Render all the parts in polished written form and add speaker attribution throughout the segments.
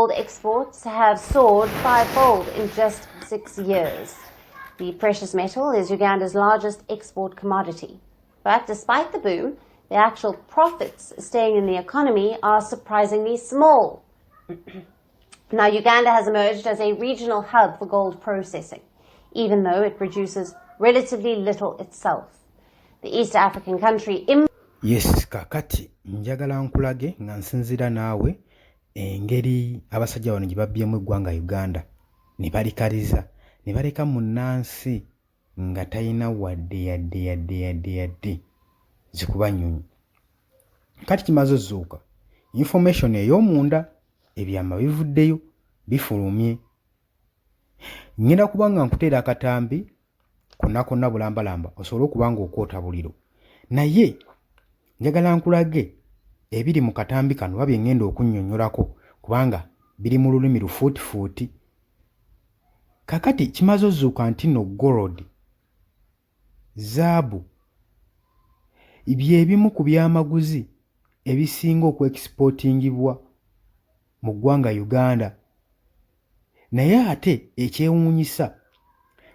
Speaker 1: gold exports have soared fivefold in just 6 years. The precious metal is Uganda's largest export commodity. But despite the boom, the actual profits staying in the economy are surprisingly small. Now, Uganda has emerged as a regional hub for gold processing, even though it produces relatively little itself. The East African country...
Speaker 2: Yes, kakati njagala nkulage nga nsinzira naawe engeri abasajja bano gye babbyemu eggwanga Uganda ne balikaliza ne baleka munnansi nga talina wadde yadde zikuba nnyonyi. Kati kimaze ozzuuka information ey'omunda ebyama bivuddeyo bifulumye. Ngenda kubanga nkuteera akatambi konna bulambalamba osobole okubanga okwota buliro, naye njagala nkulage ebiri mu katambi kano wabye ngenda okunnyonnyolako kubanga biri mu lulimi lufuutifuuti. Kakati kimaze ozzuuka nti no gold, zaabu by'ebimu ku byamaguzi ebisinga okwekispootingibwa mu ggwanga Uganda. Naye ate ekyewuunyisa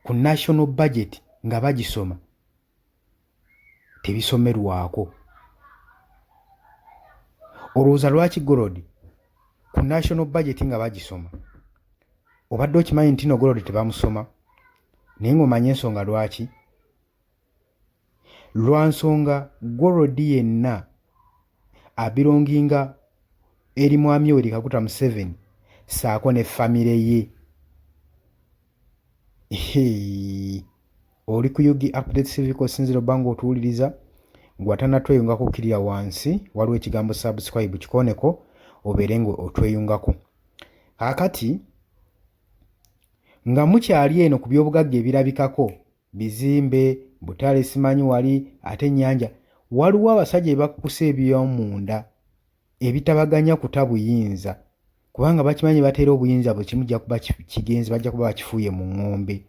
Speaker 2: ku national budget nga bagisoma tebisomerwako. Olowooza lwaki gold ku national budget nga bagisoma? Obadde okimanyi nti no gold tebamusoma? Naye ng'omanye ensonga lwaki? Lwa nsonga gold yenna abironginga eri mwami Yoweri Kaguta Museveni saako ne famire ye. Oli ku Yugi Update Civic osinzira obbanga otuwuliriza gwatana tweyungako okukirira wansi waliwo ekigambo subscribe kikoneko obeere nga otweyungako. Kakati nga mukyali eno ku by'obugagga ebirabikako bizimbe Butale simanyi wali ate ennyanja, waliwo abasajja ebakukusa eby'omunda ebitabaganya kuta buyinza kubanga bakimanyi bateera obuyinza bwe kimu jja kuba kigenzi bajja kuba bakifuuye mu ng'ombe.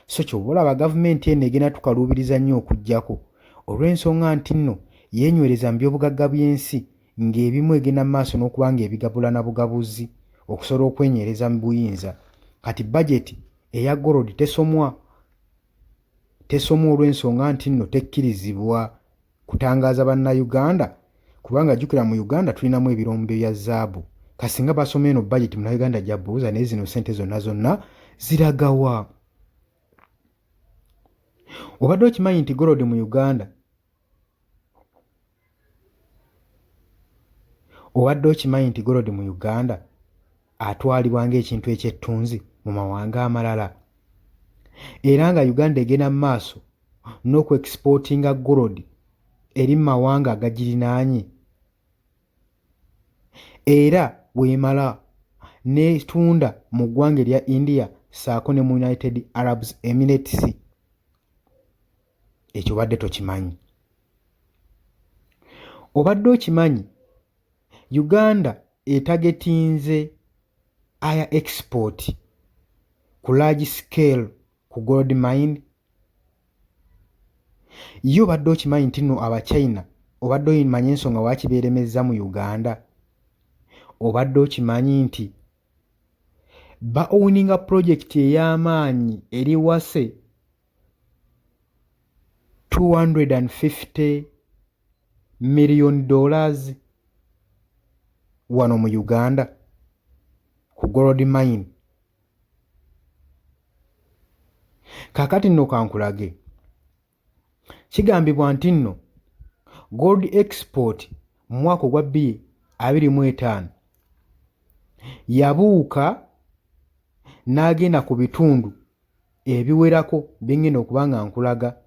Speaker 2: So ky'oba olaba gavumenti eno egenda tukaluubiriza nnyo okuggyako olw'ensonga nti nno yeenywereza mu by'obugagga by'ensi ng'ebimu egenda mu maaso n'okubanga ebigabula na bugabuzi okusobola okwenyereza mu buyinza. Kati bajeti eya gold tesomwa olw'ensonga nti nno tekkirizibwa kutangaaza bannayuganda kubanga jjukira mu Uganda tulinamu ebirombe bya zaabu. Kasinga basoma eno bajeti munnayuganda gy'abuuza naye zino ssente zonna ziragawa? Obadde okimanyi nti gold mu Uganda atwalibwa ng'ekintu eky'ettunzi mu mawanga amalala, era nga Uganda egenda mu maaso n'okwexportinga gold eri mu mawanga agagirinaanye, era bw'emala n'etunda mu ggwanga erya India saako ne mu United Arab Emirates. Ekyo obadde tokimanyi. Obadde okimanyi Uganda etagetinze aya export ku large scale ku gold mine. Yo obadde okimanyi nti nno Abachina obadde oyimanyi ensonga waaki beeremezza mu Uganda? Obadde okimanyi nti ba-owninga project ey'amaanyi eri wase $250 million wano mu Uganda ku gold mine. Kakati nno kankulage kigambibwa nti nno gold export mu mwaka ogwa 2025 yabuuka n'agenda ku bitundu ebiwerako bingenda okuba nga nkulaga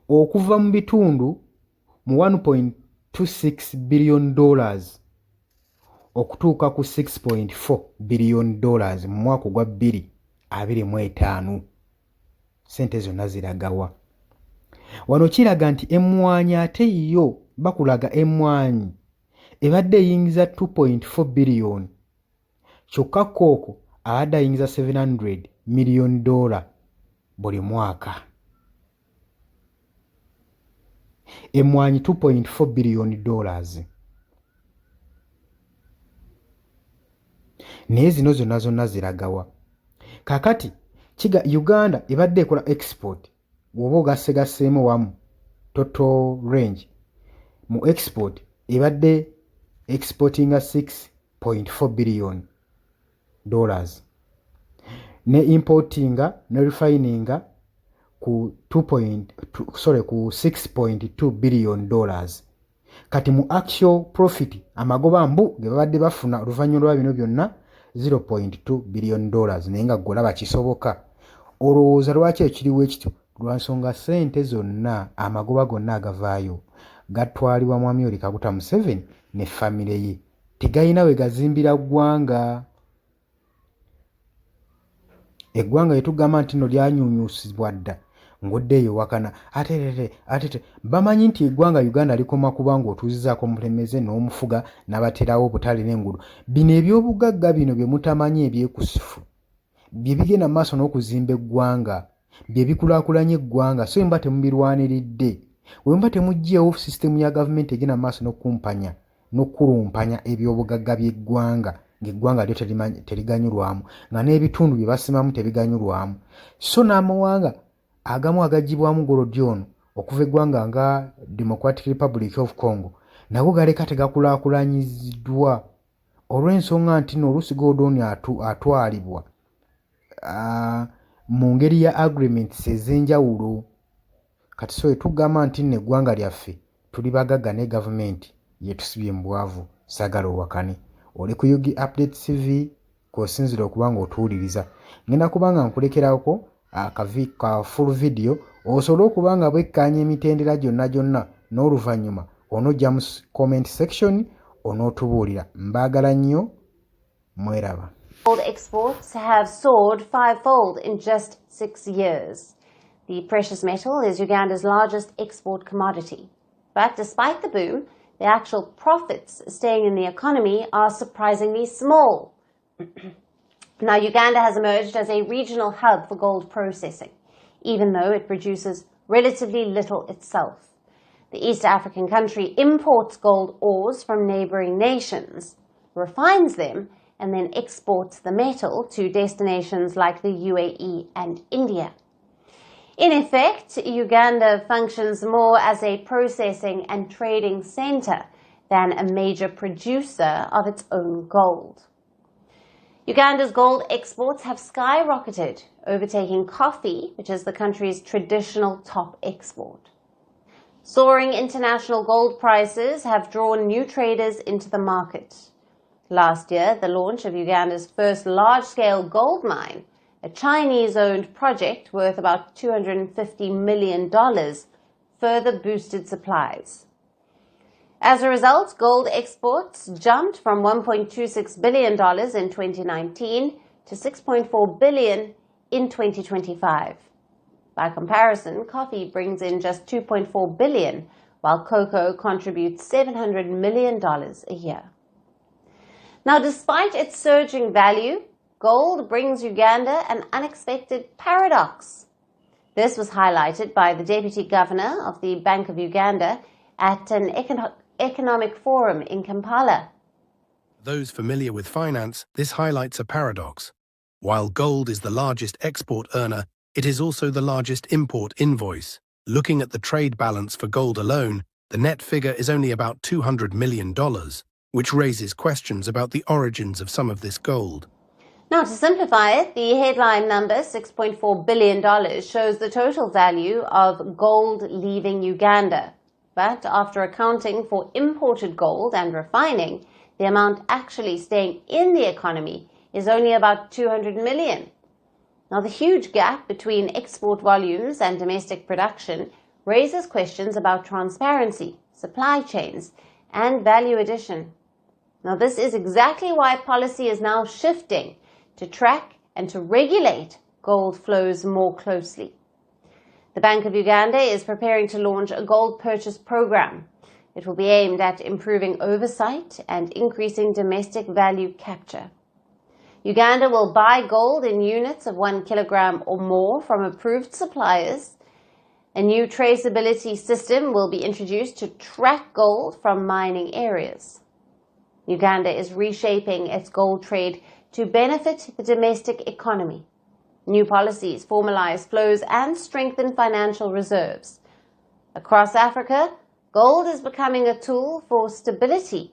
Speaker 2: okuva mu bitundu mu $1.26 billion okutuuka ku $6.4 billion mu mwaka ogwa 2025. Sente zonna ziragawa? Wano kiraga nti emmwanyi ate yo bakulaga emmwanyi ebadde eyingiza $2.4 billion kyokka kooko abadde ayingiza $700 million buli mwaka. Emmwanyi $2.4 billion. naye zino zonna ziragawa kakati Uganda ebadde ekola export woba ogassegasseemu wamu total range mu export ebadde exportinga $6.4 billion ne importinga ne refininga ku $6.2 billion. Kati mu actual profit amagoba mbu ge babadde bafuna oluvannyuma lwa bino byonna $0.2 billion naye nga golaba kisoboka. Olowooza lwaki ekiriwo ekityo? Lwa nsonga ssente zonna amagoba gonna agavaayo gatwalibwa mwami Yoweri Kaguta Museveni ne famire ye, tegayina we gazimbira ggwanga. Eggwanga lyetugamba nti nno lyanyuunyuusibwa dda ng'oddeeyo wakana ate bamanyi nti eggwanga Uganda likoma kubanga otuuzizaako Mulemeze n'omufuga n'abaterawo obutale n'enguudo. Bino ebyobugagga bino bye mutamanyi ebyekusifu bye bigenda mu maaso n'okuzimba eggwanga, bye bikulaakulanya eggwanga, so mba temubirwaniridde. We mba temuggyeewo sisitemu ya gavumenti egenda mu maaso n'okumpanya n'okulumpanya ebyobugagga by'eggwanga ng'eggwanga lyo teriganyulwamu, nga n'ebitundu bye basimamu tebiganyulwamu. So n'amawanga agamu agaggyibwamu golodi ono okuva eggwanga nga Democratic Republic of Congo nago galeka tegakulaakulanyiziddwa olw'ensonga nti no oluusi golodi ono atwalibwa mu ngeri ya agreements ez'enjawulo. Kati so tugamba nti nno eggwanga lyaffe tuli bagagga ne gavumenti yetusibye mu bwavu. Saagala owakane. Oli ku Yugi Updates TV kw'osinzira okuba ng'otuwuliriza. Ngenda kubanga nkulekerako ka full video osobole okuba nga bwekkaanya emitendera gyonna n'oluvannyuma onojja mu comment section onootubuulira. Mbaagala nnyo, mweraba.
Speaker 1: Gold exports have soared fivefold in just 6 years. The precious metal is Uganda's largest export commodity. But despite the boom, the actual profits staying in the economy are surprisingly small. Now, Uganda has emerged as a regional hub for gold processing, even though it produces relatively little itself. The East African country imports gold ores from neighboring nations, refines them, and then exports the metal to destinations like the UAE and India. In effect, Uganda functions more as a processing and trading center than a major producer of its own gold. Uganda's gold exports have skyrocketed, overtaking coffee, which is the country's traditional top export. Soaring international gold prices have drawn new traders into the market. Last year, the launch of Uganda's first large-scale gold mine, a Chinese-owned project worth about $250 million, further boosted supplies. As a result, gold exports jumped from $1.26 billion in 2019 to $6.4 billion in 2025. By comparison, coffee brings in just $2.4 billion, while cocoa contributes $700 million a year. Now, despite its surging value, gold brings Uganda an unexpected paradox. This was highlighted by the Deputy Governor of the Bank of Uganda at an economic forum in Kampala.
Speaker 3: Those familiar with finance, this highlights a paradox. While gold is the largest export earner, it is also the largest import invoice. Looking at the trade balance for gold alone, the net figure is only about $200 million, which raises questions about the origins of some of this gold.
Speaker 1: Now, to simplify it, the headline number, $6.4 billion, shows the total value of gold leaving Uganda. But after accounting for imported gold and refining, the amount actually staying in the economy is only about $200 million. Now, the huge gap between export volumes and domestic production raises questions about transparency, supply chains, and value addition. Now, this is exactly why policy is now shifting to track and to regulate gold flows more closely. The Bank of Uganda is preparing to launch a gold purchase program. It will be aimed at improving oversight and increasing domestic value capture. Uganda will buy gold in units of 1 kilogram or more from approved suppliers. A new traceability system will be introduced to track gold from mining areas. Uganda is reshaping its gold trade to benefit the domestic economy. New policies formalize flows and strengthen financial reserves. Across Africa, gold is becoming a tool for stability